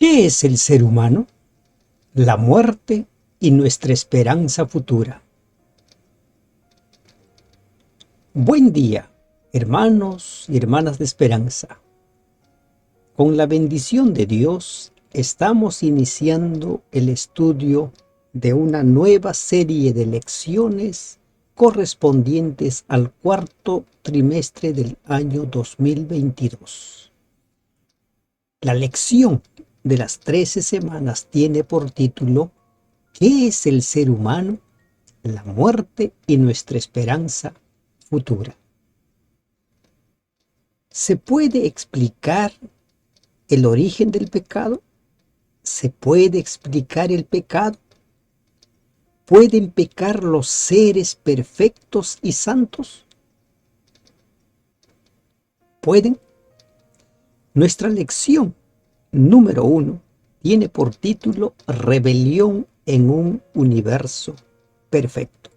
¿Qué es el ser humano? La muerte y nuestra esperanza futura. Buen día, hermanos y hermanas de esperanza. Con la bendición de Dios, estamos iniciando el estudio de una nueva serie de lecciones correspondientes al cuarto trimestre del año 2022. La lección de las 13 semanas tiene por título ¿Qué es el ser humano? La muerte y nuestra esperanza futura. ¿Se puede explicar el origen del pecado? ¿Se puede explicar el pecado? ¿Pueden pecar los seres perfectos y santos? ¿Pueden? Nuestra lección número 1 tiene por título Rebelión en un universo perfecto.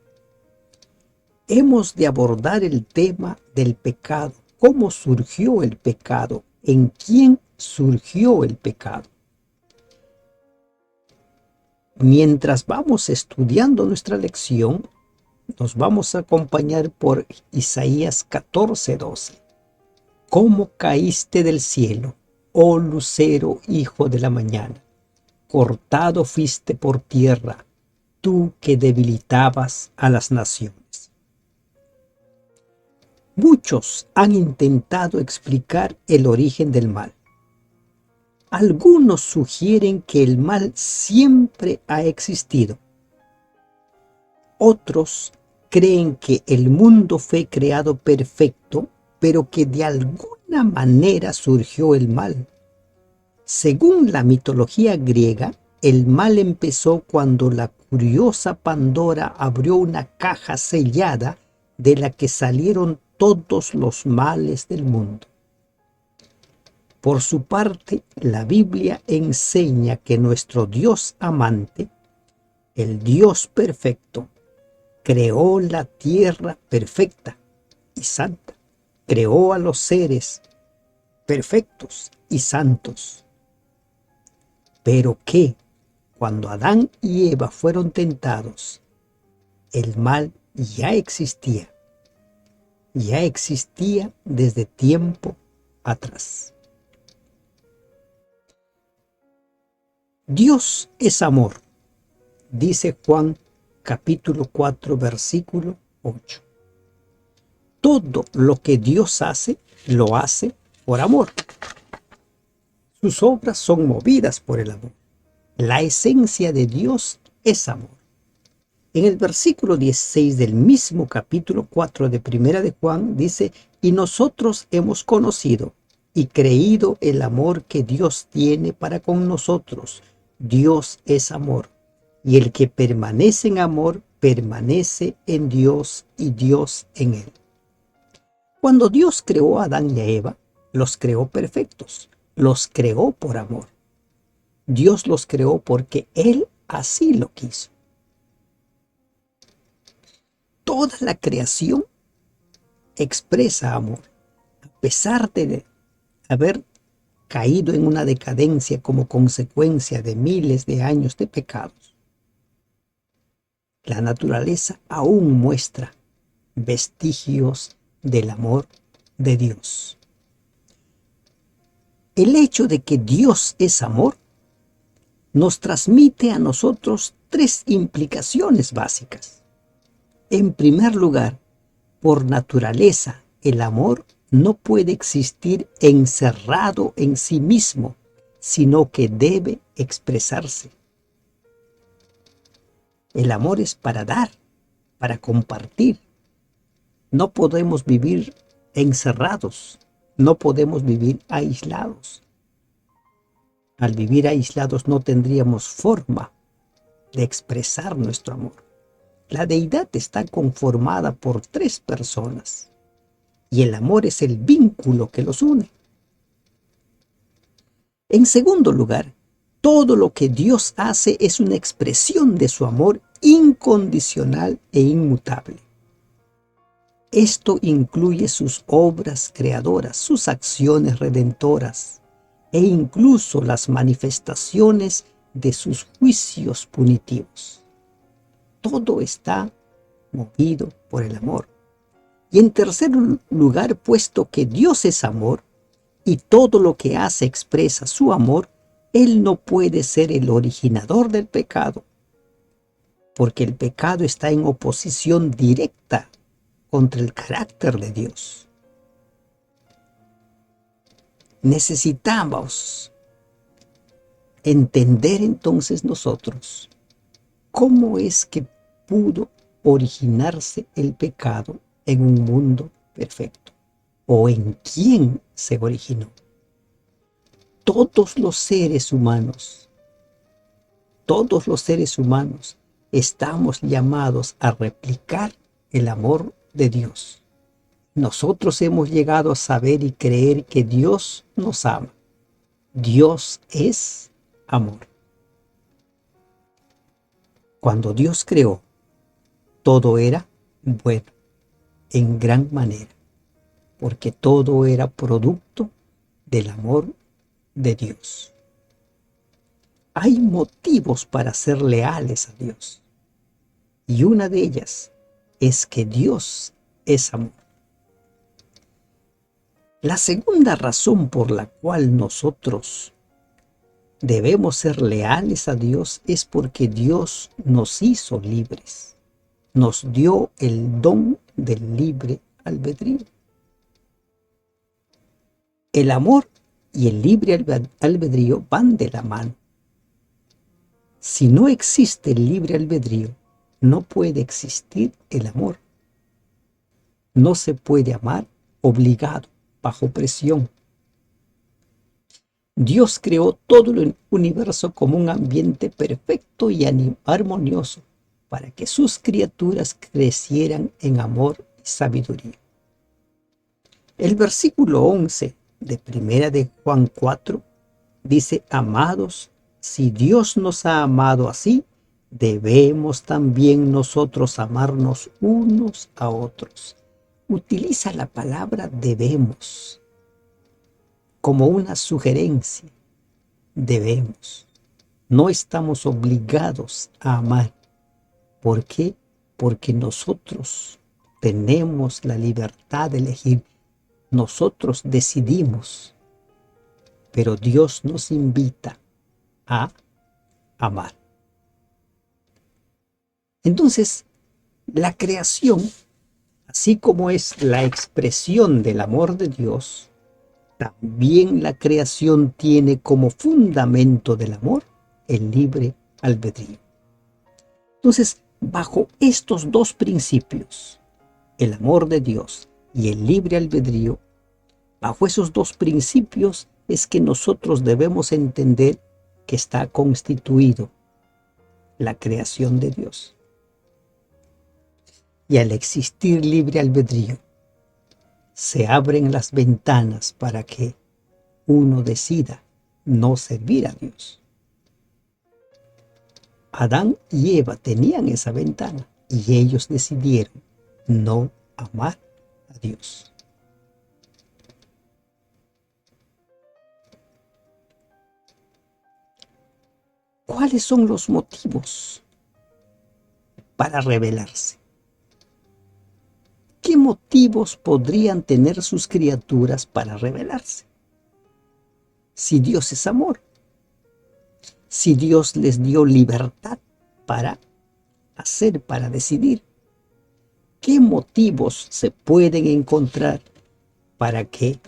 Hemos de abordar el tema del pecado. ¿Cómo surgió el pecado? ¿En quién surgió el pecado? Mientras vamos estudiando nuestra lección, nos vamos a acompañar por Isaías 14:12. ¿Cómo caíste del cielo, oh lucero, hijo de la mañana? Cortado fuiste por tierra, tú que debilitabas a las naciones. Muchos han intentado explicar el origen del mal. Algunos sugieren que el mal siempre ha existido. Otros creen que el mundo fue creado perfecto, pero que de alguna manera surgió el mal. Según la mitología griega, el mal empezó cuando la curiosa Pandora abrió una caja sellada de la que salieron todos los males del mundo. Por su parte, la Biblia enseña que nuestro Dios amante, el Dios perfecto, creó la tierra perfecta y santa, creó a los seres perfectos y santos. Pero que, cuando Adán y Eva fueron tentados, el mal ya existía desde tiempo atrás. Dios es amor, dice Juan capítulo 4 versículo 8. Todo lo que Dios hace, lo hace por amor. Sus obras son movidas por el amor. La esencia de Dios es amor. En el versículo 16 del mismo capítulo 4 de Primera de Juan dice, y nosotros hemos conocido y creído el amor que Dios tiene para con nosotros. Dios es amor, y el que permanece en amor, permanece en Dios y Dios en él. Cuando Dios creó a Adán y a Eva, los creó perfectos, los creó por amor. Dios los creó porque Él así lo quiso. Toda la creación expresa amor, a pesar de haber caído en una decadencia como consecuencia de miles de años de pecados. La naturaleza aún muestra vestigios del amor de Dios. El hecho de que Dios es amor nos transmite a nosotros tres implicaciones básicas. En primer lugar, por naturaleza, el amor no puede existir encerrado en sí mismo, sino que debe expresarse. El amor es para dar, para compartir. No podemos vivir encerrados, no podemos vivir aislados. Al vivir aislados no tendríamos forma de expresar nuestro amor. La deidad está conformada por tres personas y el amor es el vínculo que los une. En segundo lugar, todo lo que Dios hace es una expresión de su amor incondicional e inmutable. Esto incluye sus obras creadoras, sus acciones redentoras, e incluso las manifestaciones de sus juicios punitivos. Todo está movido por el amor. Y en tercer lugar, puesto que Dios es amor y todo lo que hace expresa su amor, Él no puede ser el originador del pecado, porque el pecado está en oposición directa contra el carácter de Dios. Necesitamos entender entonces nosotros cómo es que pudo originarse el pecado en un mundo perfecto, o en quién se originó. Todos los seres humanos estamos llamados a replicar el amor de Dios. Nosotros hemos llegado a saber y creer que Dios nos ama. Dios es amor. Cuando Dios creó, todo era bueno, en gran manera, porque todo era producto del amor de Dios. Hay motivos para ser leales a Dios, y una de ellas es que Dios es amor. La segunda razón por la cual nosotros debemos ser leales a Dios es porque Dios nos hizo libres. Nos dio el don del libre albedrío. El amor y el libre albedrío van de la mano. Si no existe el libre albedrío, no puede existir el amor. No se puede amar obligado, bajo presión. Dios creó todo el universo como un ambiente perfecto y armonioso para que sus criaturas crecieran en amor y sabiduría. El versículo 11 de Primera de Juan 4 dice: amados, si Dios nos ha amado así, debemos también nosotros amarnos unos a otros. Utiliza la palabra debemos como una sugerencia. Debemos. No estamos obligados a amar. ¿Por qué? Porque nosotros tenemos la libertad de elegir. Nosotros decidimos. Pero Dios nos invita a amar. Entonces, la creación, así como es la expresión del amor de Dios, también la creación tiene como fundamento del amor el libre albedrío. Entonces, bajo estos dos principios, el amor de Dios y el libre albedrío, bajo esos dos principios es que nosotros debemos entender que está constituido la creación de Dios. Y al existir libre albedrío, se abren las ventanas para que uno decida no servir a Dios. Adán y Eva tenían esa ventana y ellos decidieron no amar a Dios. ¿Cuáles son los motivos para rebelarse? ¿Qué motivos podrían tener sus criaturas para rebelarse? Si Dios es amor, si Dios les dio libertad para hacer, para decidir, ¿qué motivos se pueden encontrar para que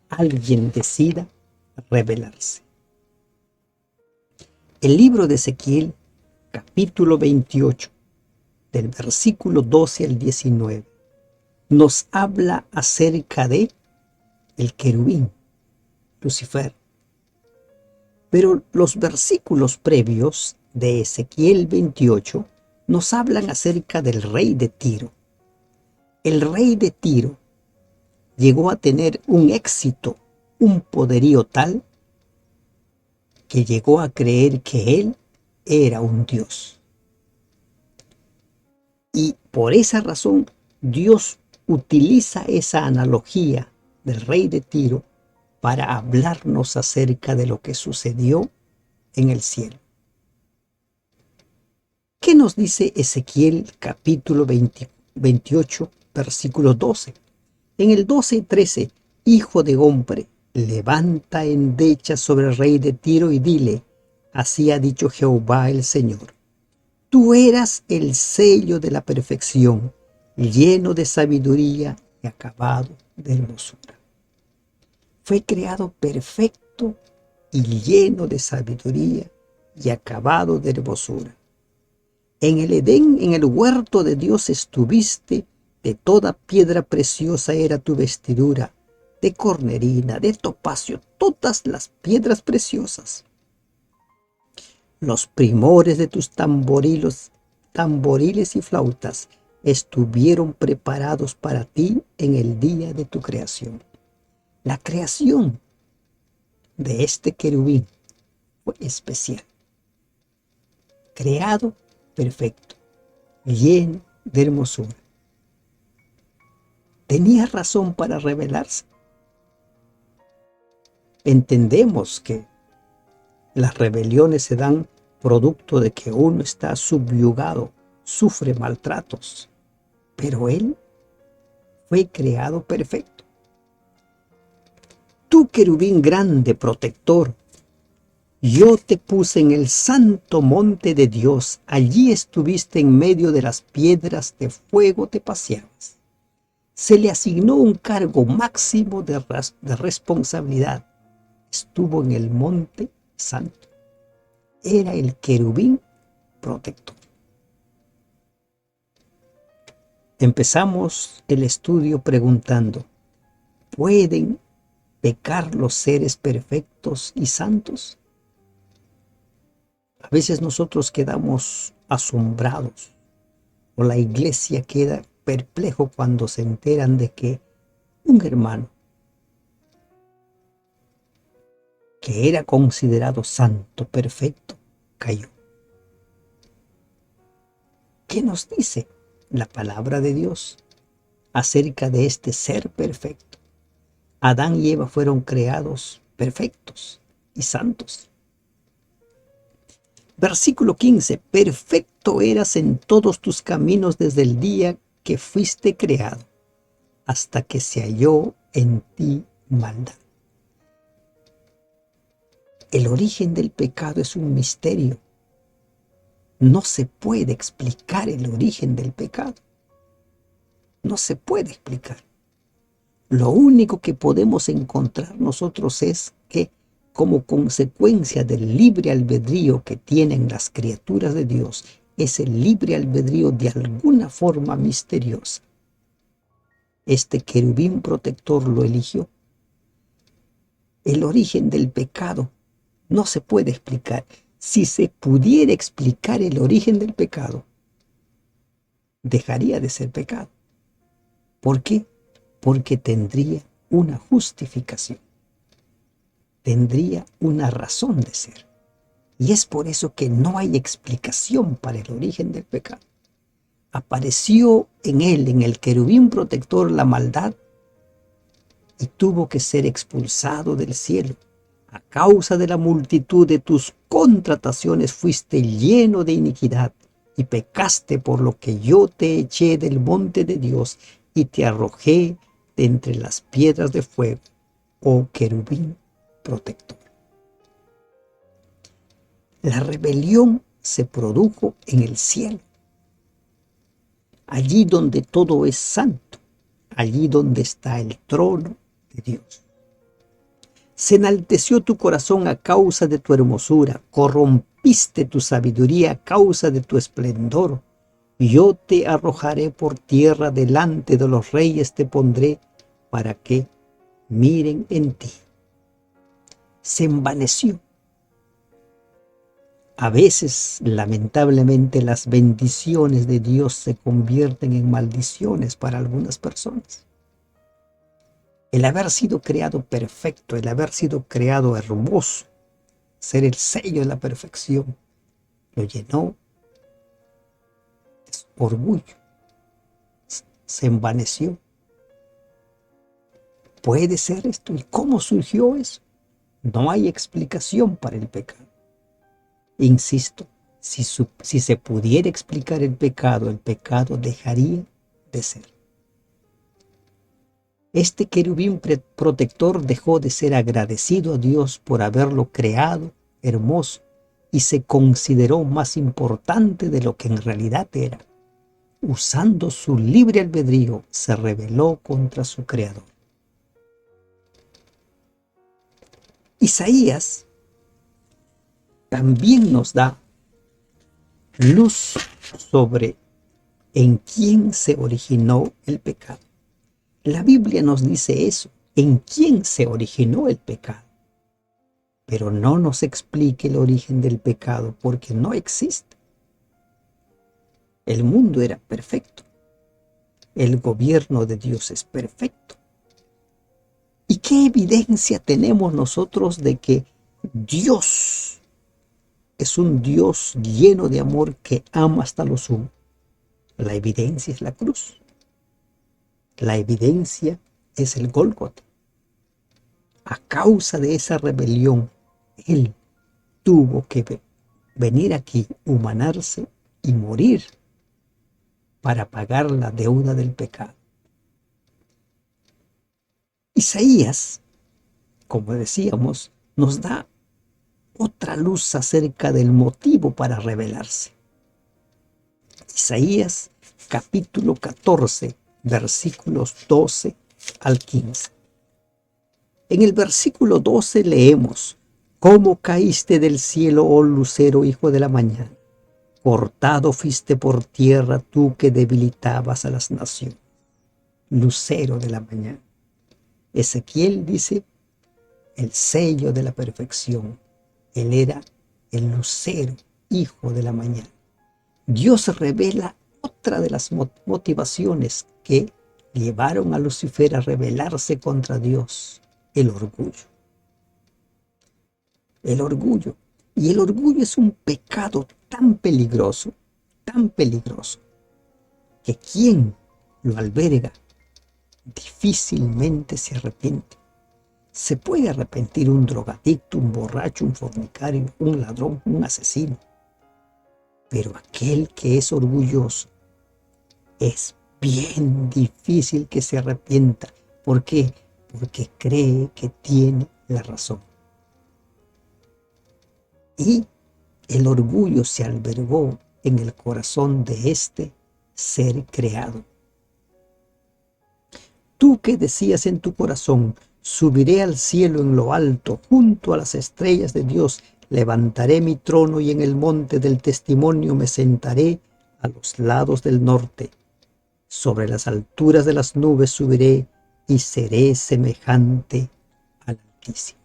alguien decida rebelarse? El libro de Ezequiel, capítulo 28, del versículo 12 al 19, nos habla acerca de el querubín, Lucifer. Pero los versículos previos de Ezequiel 28 nos hablan acerca del rey de Tiro. El rey de Tiro llegó a tener un éxito, un poderío tal, que llegó a creer que él era un dios. Y por esa razón, Dios utiliza esa analogía del rey de Tiro para hablarnos acerca de lo que sucedió en el cielo. ¿Qué nos dice Ezequiel capítulo 28, versículo 12? En el 12 y 13, hijo de hombre, levanta endecha sobre el rey de Tiro y dile, así ha dicho Jehová el Señor. Tú eras el sello de la perfección, lleno de sabiduría y acabado de hermosura. Fue creado perfecto y lleno de sabiduría y acabado de hermosura. En el Edén, en el huerto de Dios estuviste, de toda piedra preciosa era tu vestidura, de cornerina, de topacio, todas las piedras preciosas. Los primores de tus tamboriles y flautas estuvieron preparados para ti en el día de tu creación. La creación de este querubín fue especial, creado perfecto, lleno de hermosura. Tenía razón para rebelarse. Entendemos que las rebeliones se dan producto de que uno está subyugado, sufre maltratos, pero él fue creado perfecto. Tú, querubín grande, protector, yo te puse en el santo monte de Dios, allí estuviste en medio de las piedras de fuego, te paseabas. Se le asignó un cargo máximo de responsabilidad. Estuvo en el monte santo. Era el querubín protector. Empezamos el estudio preguntando, ¿pueden pecar los seres perfectos y santos? A veces nosotros quedamos asombrados o la iglesia queda perplejo cuando se enteran de que un hermano que era considerado santo, perfecto, cayó. ¿Qué nos dice la palabra de Dios acerca de este ser perfecto? Adán y Eva fueron creados perfectos y santos. Versículo 15. Perfecto eras en todos tus caminos desde el día que fuiste creado, hasta que se halló en ti maldad. El origen del pecado es un misterio. No se puede explicar el origen del pecado. No se puede explicar. Lo único que podemos encontrar nosotros es que, como consecuencia del libre albedrío que tienen las criaturas de Dios, es el libre albedrío de alguna forma misteriosa. Este querubín protector lo eligió. El origen del pecado no se puede explicar. Si se pudiera explicar el origen del pecado, dejaría de ser pecado. ¿Por qué? Porque tendría una justificación. Tendría una razón de ser. Y es por eso que no hay explicación para el origen del pecado. Apareció en él, en el querubín protector, la maldad y tuvo que ser expulsado del cielo. A causa de la multitud de tus contrataciones fuiste lleno de iniquidad y pecaste, por lo que yo te eché del monte de Dios y te arrojé de entre las piedras de fuego, oh querubín protector. La rebelión se produjo en el cielo, allí donde todo es santo, allí donde está el trono de Dios. Se enalteció tu corazón a causa de tu hermosura, corrompiste tu sabiduría a causa de tu esplendor. Yo te arrojaré por tierra, delante de los reyes te pondré, para que miren en ti. Se envaneció. A veces, lamentablemente, las bendiciones de Dios se convierten en maldiciones para algunas personas. El haber sido creado perfecto, el haber sido creado hermoso, ser el sello de la perfección, lo llenó de orgullo, se envaneció. puede ser esto? ¿Y cómo surgió eso? No hay explicación para el pecado. Insisto, si se pudiera explicar el pecado dejaría de ser. Este querubín protector dejó de ser agradecido a Dios por haberlo creado hermoso y se consideró más importante de lo que en realidad era. Usando su libre albedrío, se rebeló contra su creador. Isaías también nos da luz sobre en quién se originó el pecado. La Biblia nos dice eso, en quién se originó el pecado. Pero no nos explique el origen del pecado porque no existe. El mundo era perfecto. El gobierno de Dios es perfecto. ¿Y qué evidencia tenemos nosotros de que Dios es un Dios lleno de amor que ama hasta lo sumo? La evidencia es la cruz. La evidencia es el Gólgota. A causa de esa rebelión, Él tuvo que venir aquí, humanarse y morir para pagar la deuda del pecado. Isaías, como decíamos, nos da otra luz acerca del motivo para rebelarse. Isaías capítulo 14, versículos 12 al 15. En el versículo 12 leemos: ¿Cómo caíste del cielo, oh lucero, hijo de la mañana? Cortado fuiste por tierra, tú que debilitabas a las naciones. Lucero de la mañana. Ezequiel dice el sello de la perfección. Él era el lucero, hijo de la mañana. Dios revela otra de las motivaciones que llevaron a Lucifer a rebelarse contra Dios: el orgullo. El orgullo. Y el orgullo es un pecado tan peligroso, que quien lo alberga difícilmente se arrepiente. Se puede arrepentir un drogadicto, un borracho, un fornicario, un ladrón, un asesino. Pero aquel que es orgulloso es bien difícil que se arrepienta. ¿Por qué? Porque cree que tiene la razón. Y el orgullo se albergó en el corazón de este ser creado. Tú que decías en tu corazón: subiré al cielo en lo alto, junto a las estrellas de Dios, levantaré mi trono y en el monte del testimonio me sentaré a los lados del norte. Sobre las alturas de las nubes subiré y seré semejante al Altísimo.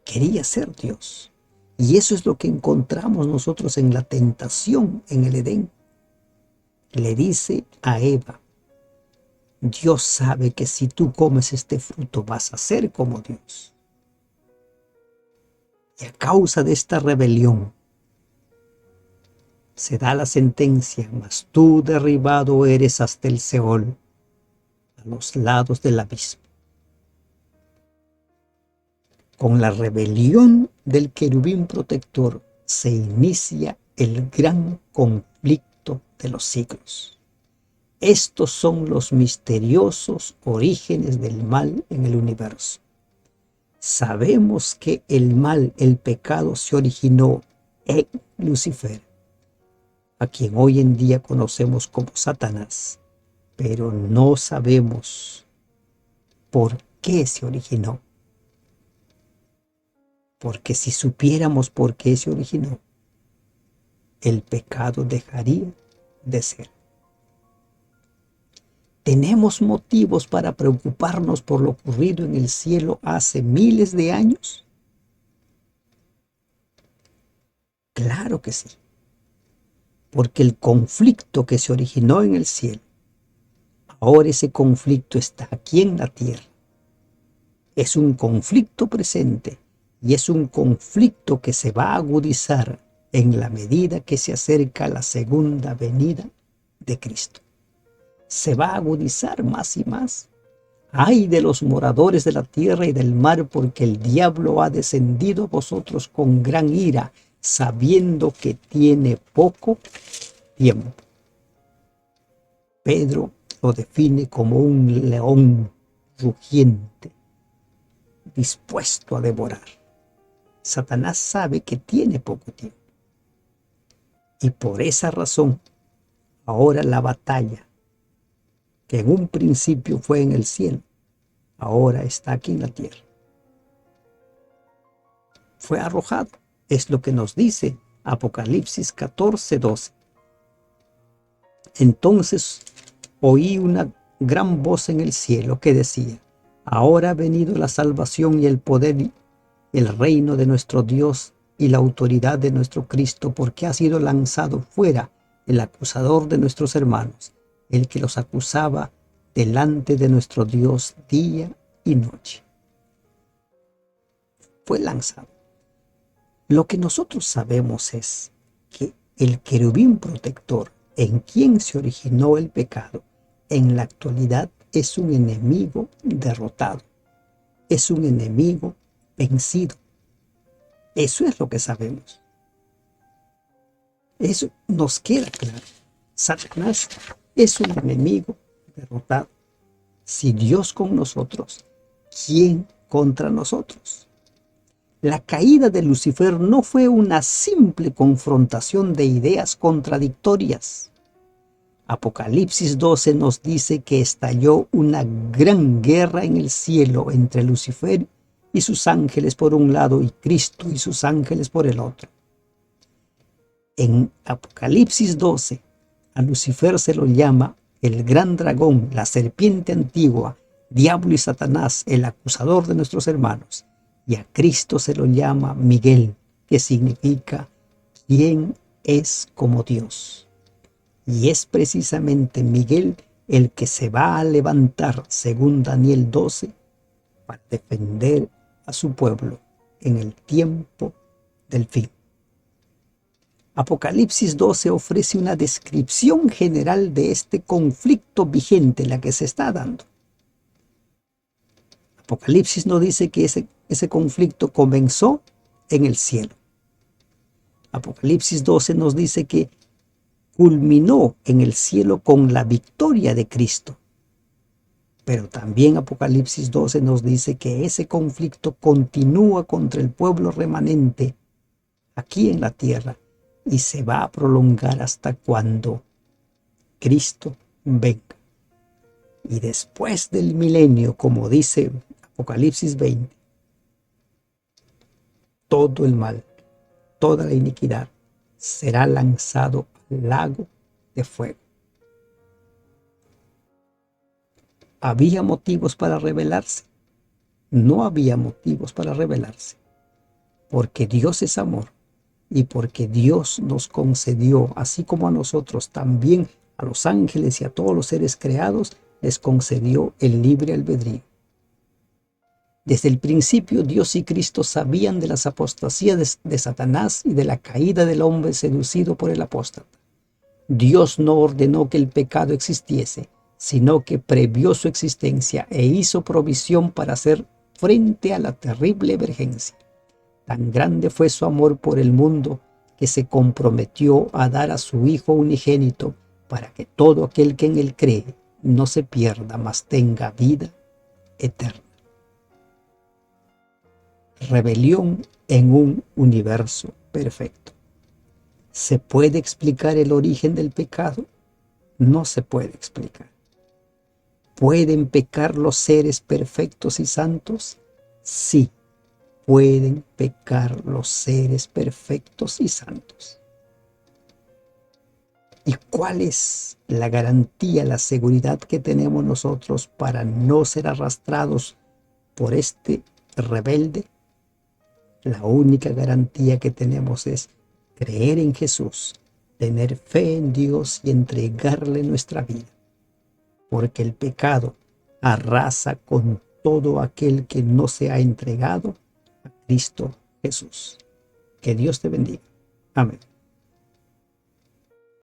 Quería ser Dios. Y eso es lo que encontramos nosotros en la tentación en el Edén. Le dice a Eva: Dios sabe que si tú comes este fruto vas a ser como Dios. Y a causa de esta rebelión se da la sentencia: mas tú derribado eres hasta el Seol, a los lados del abismo. Con la rebelión del querubín protector se inicia el gran conflicto de los siglos. Estos son los misteriosos orígenes del mal en el universo. Sabemos que el mal, el pecado, se originó en Lucifer, a quien hoy en día conocemos como Satanás, pero no sabemos por qué se originó. Porque si supiéramos por qué se originó, el pecado dejaría de ser. ¿Tenemos motivos para preocuparnos por lo ocurrido en el cielo hace miles de años? Claro que sí. Porque el conflicto que se originó en el cielo, ahora ese conflicto está aquí en la tierra. Es un conflicto presente. Y es un conflicto que se va a agudizar en la medida que se acerca la segunda venida de Cristo. Se va a agudizar más y más, Ay de los moradores de la tierra y del mar, porque el diablo ha descendido a vosotros con gran ira, sabiendo que tiene poco tiempo. Pedro lo define como un león rugiente, dispuesto a devorar. Satanás sabe que tiene poco tiempo. Y por esa razón, ahora la batalla, que en un principio fue en el cielo, ahora está aquí en la tierra. Fue arrojado. Es lo que nos dice Apocalipsis 14:12. Entonces oí una gran voz en el cielo que decía: ahora ha venido la salvación y el poder y el reino de nuestro Dios y la autoridad de nuestro Cristo, porque ha sido lanzado fuera el acusador de nuestros hermanos, el que los acusaba delante de nuestro Dios día y noche. Fue lanzado. Lo que nosotros sabemos es que el querubín protector, en quien se originó el pecado, en la actualidad es un enemigo derrotado, es un enemigo vencido. Eso es lo que sabemos. Eso nos queda claro. Satanás es un enemigo derrotado. Si Dios con nosotros, ¿quién contra nosotros? La caída de Lucifer no fue una simple confrontación de ideas contradictorias. Apocalipsis 12 nos dice que estalló una gran guerra en el cielo entre Lucifer y sus ángeles por un lado y Cristo y sus ángeles por el otro. En Apocalipsis 12, a Lucifer se lo llama el gran dragón, la serpiente antigua, diablo y Satanás, el acusador de nuestros hermanos. Y a Cristo se lo llama Miguel, que significa ¿quién es como Dios? Y es precisamente Miguel el que se va a levantar, según Daniel 12, para defender a su pueblo en el tiempo del fin. Apocalipsis 12 ofrece una descripción general de este conflicto vigente, la que se está dando. Apocalipsis nos dice que ese conflicto comenzó en el cielo. Apocalipsis 12 nos dice que culminó en el cielo con la victoria de Cristo. Pero también Apocalipsis 12 nos dice que ese conflicto continúa contra el pueblo remanente aquí en la tierra y se va a prolongar hasta cuando Cristo venga. Y después del milenio, como dice Apocalipsis 20, todo el mal, toda la iniquidad será lanzado al lago de fuego. ¿Había motivos para rebelarse? No había motivos para rebelarse, porque Dios es amor y porque Dios nos concedió, así como a nosotros, también a los ángeles y a todos los seres creados, les concedió el libre albedrío. Desde el principio, Dios y Cristo sabían de las apostasías de Satanás y de la caída del hombre seducido por el apóstata. Dios no ordenó que el pecado existiese, sino que previó su existencia e hizo provisión para hacer frente a la terrible emergencia. Tan grande fue su amor por el mundo que se comprometió a dar a su Hijo unigénito para que todo aquel que en él cree no se pierda, mas tenga vida eterna. Rebelión en un universo perfecto. ¿Se puede explicar el origen del pecado? No se puede explicar. ¿Pueden pecar los seres perfectos y santos? Sí, pueden pecar los seres perfectos y santos. ¿Y cuál es la garantía, la seguridad que tenemos nosotros para no ser arrastrados por este rebelde? La única garantía que tenemos es creer en Jesús, tener fe en Dios y entregarle nuestra vida. Porque el pecado arrasa con todo aquel que no se ha entregado a Cristo Jesús. Que Dios te bendiga. Amén.